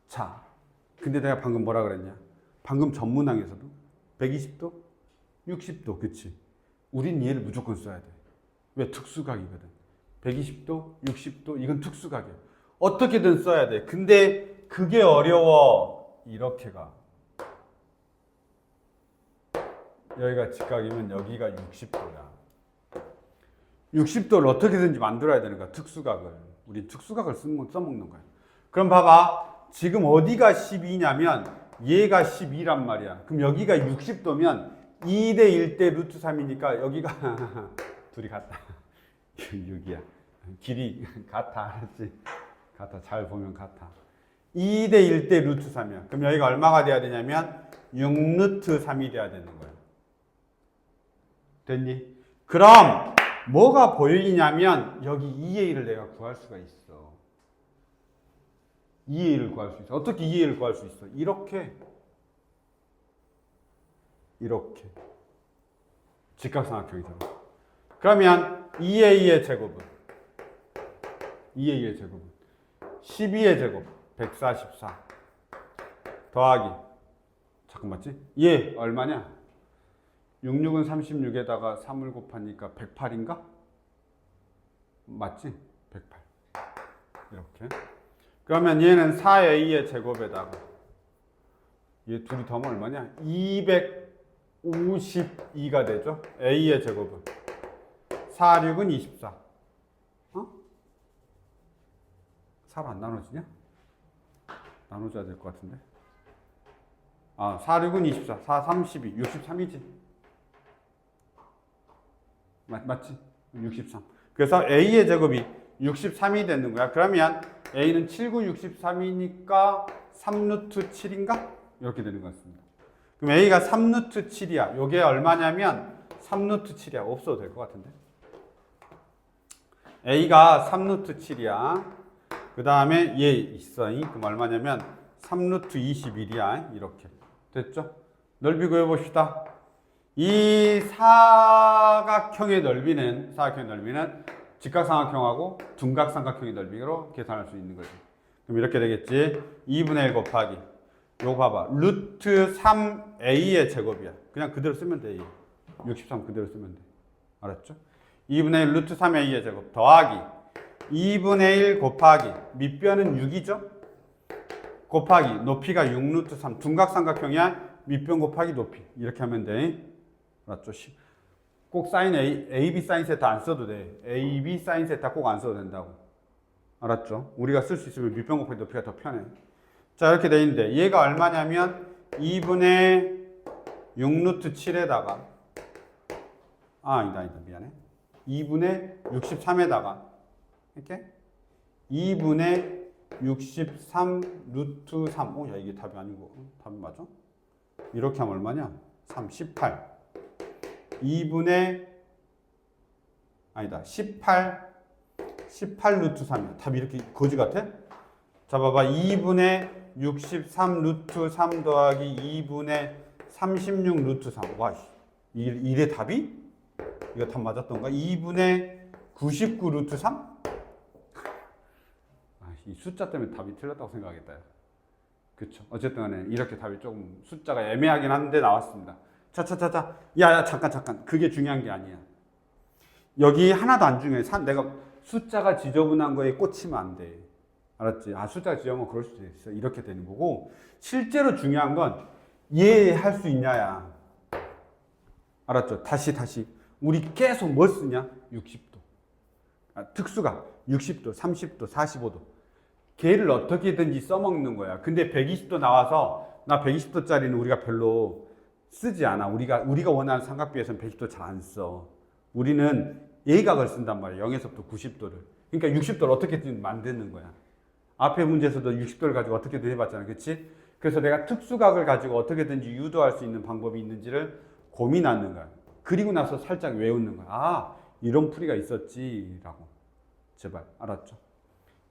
자, 근데 내가 방금 뭐라 그랬냐? 방금 전문항에서도 120도? 60도. 그치? 우린 얘를 무조건 써야 돼. 왜? 특수각이거든. 120도? 60도? 이건 특수각이야. 어떻게든 써야 돼. 근데 그게 어려워. 이렇게 가. 여기가 직각이면 여기가 60도야. 60도를 어떻게든지 만들어야 되는 거야. 특수각을. 우리 특수각을 써먹는 거야. 그럼 봐봐. 지금 어디가 12냐면 얘가 12란 말이야. 그럼 여기가 60도면 2대 1대 루트 3이니까 여기가 둘이 같다. 6이야. 길이 같아. 알았지? 같아. 잘 보면 같아. 2대 1대 루트 3이야. 그럼 여기가 얼마가 돼야 되냐면 6루트 3이 돼야 되는 거야. 됐니? 그럼 뭐가 보이냐면 여기 2의 1을 내가 구할 수가 있어. 2의 1을 구할 수 있어. 어떻게 2의 1을 구할 수 있어? 이렇게 직각삼각형이잖아. 그러면 2의 2의 제곱은 2의 2의 제곱은 12의 제곱 144 더하기 잠깐 맞지? 얘 얼마냐? 66은 36에다가 3을 곱하니까 108인가? 맞지? 108 이렇게. 그러면 얘는 4a의 제곱에다가 얘 둘이 더하면 얼마냐? 252가 되죠? a의 제곱은 4, 6은 24. 어? 4로 안 나눠지냐? 나눠줘야 될 것 같은데. 아, 4, 6은 24. 4, 32. 63이지. 맞지? 63. 그래서 a의 제곱이 63이 되는 거야. 그러면 a는 7, 9, 63이니까 3루트 7인가? 이렇게 되는 것 같습니다. 그럼 a가 3루트 7이야. 요게 얼마냐면 3루트 7이야. 없어도 될 것 같은데. a가 3루트 7이야. 그 다음에 얘 있어. 그럼 얼마냐면 3루트 21이야. 이렇게. 됐죠? 넓이 구해봅시다. 이 사각형의 넓이는 직각삼각형하고 둔각삼각형의 넓이로 계산할 수 있는 거지. 그럼 이렇게 되겠지. 2분의 1 곱하기 요거 봐봐. 루트 3a의 제곱이야. 그냥 그대로 쓰면 돼. 63 그대로 쓰면 돼. 알았죠? 2분의 1 루트 3a의 제곱 더하기 2분의 1 곱하기 밑변은 6이죠? 곱하기 높이가 6 루트 3 둔각삼각형이야. 밑변 곱하기 높이 이렇게 하면 돼. 맞죠? 꼭 사인 A, B 사인 세타 안 써도 돼. A, B 사인 세타 꼭 안 써도 된다고. 알았죠? 우리가 쓸 수 있으면 밑변 곱하기 높이가 더 편해. 자, 이렇게 돼 있는데 얘가 얼마냐면 2분의 6루트 7에다가 아니다 미안해. 2분의 63에다가 이렇게 2분의 63 루트 3. 야, 이게 답이 아니고 답이 맞아? 이렇게 하면 얼마냐? 3, 18 2분의 아니다 18 루트 3이야. 답이 이렇게 거지 같아? 자 봐봐. 2분의 63 루트 3 더하기 2분의 36 루트 3. 와, 이래 답이? 이거 답 맞았던가? 2분의 99 루트 3? 이 숫자 때문에 답이 틀렸다고 생각하겠다. 그쵸? 어쨌든 간에 이렇게 답이 조금 숫자가 애매하긴 한데 나왔습니다. 자자자자. 야, 잠깐. 그게 중요한 게 아니야. 여기 하나도 안 중요해. 내가 숫자가 지저분한 거에 꽂히면 안 돼. 알았지? 아, 숫자가 지저분하면 그럴 수도 있어. 이렇게 되는 거고. 실제로 중요한 건 이해할 수 있냐야. 알았죠? 다시. 우리 계속 뭘 쓰냐? 60도. 특수각. 60도, 30도, 45도. 걔를 어떻게든지 써먹는 거야. 근데 120도 나와서 나 120도짜리는 우리가 별로 쓰지 않아. 우리가 원하는 삼각비에서는 120도 잘 안 써. 우리는 예각을 쓴단 말이야. 0에서부터 90도를. 그러니까 60도를 어떻게든 만드는 거야. 앞에 문제에서도 60도를 가지고 어떻게든 해봤잖아. 그치? 그래서 내가 특수각을 가지고 어떻게든지 유도할 수 있는 방법이 있는지를 고민하는 거야. 그리고 나서 살짝 외우는 거야. 아, 이런 풀이가 있었지라고. 제발 알았죠?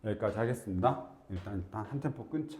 여기까지 하겠습니다. 일단 한 템포 끊자.